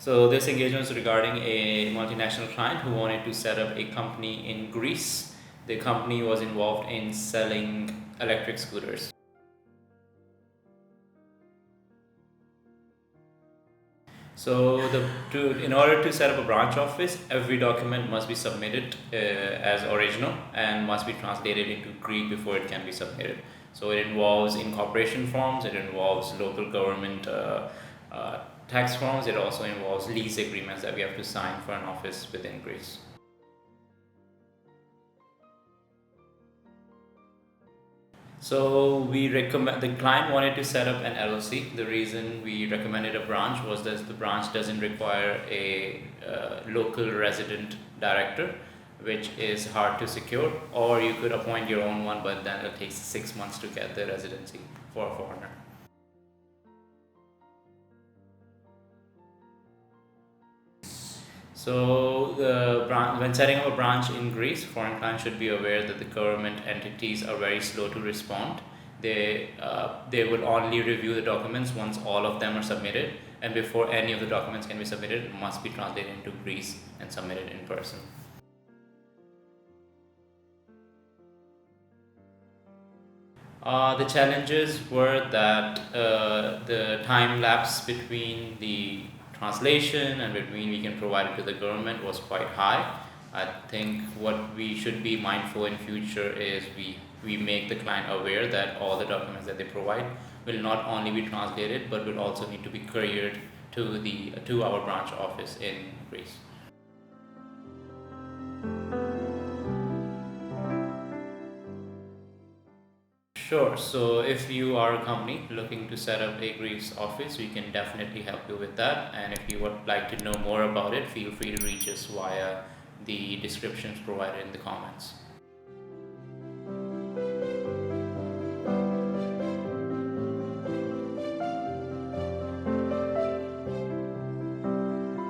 So this engagement was regarding a multinational client who wanted to set up a company in Greece. The company was involved in selling electric scooters. So in order to set up a branch office, every document must be submitted as original and must be translated into Greek before it can be submitted. So it involves incorporation forms, it involves local government tax forms, it also involves lease agreements that we have to sign for an office within Greece. So we recommend, the client wanted to set up an LLC. The reason we recommended a branch was that the branch doesn't require a local resident director, which is hard to secure, or you could appoint your own one, but then it takes 6 months to get the residency for a foreigner. So when setting up a branch in Greece, foreign clients should be aware that the government entities are very slow to respond. They will only review the documents once all of them are submitted, and before any of the documents can be submitted, it must be translated into Greece and submitted in person. The challenges were that the time lapse between the translation and between we can provide it to the government was quite high. I think what we should be mindful in future is we make the client aware that all the documents that they provide will not only be translated but will also need to be couriered to our branch office in Greece. Sure. So if you are a company looking to set up a Greece office, we can definitely help you with that. And if you would like to know more about it, feel free to reach us via the descriptions provided in the comments.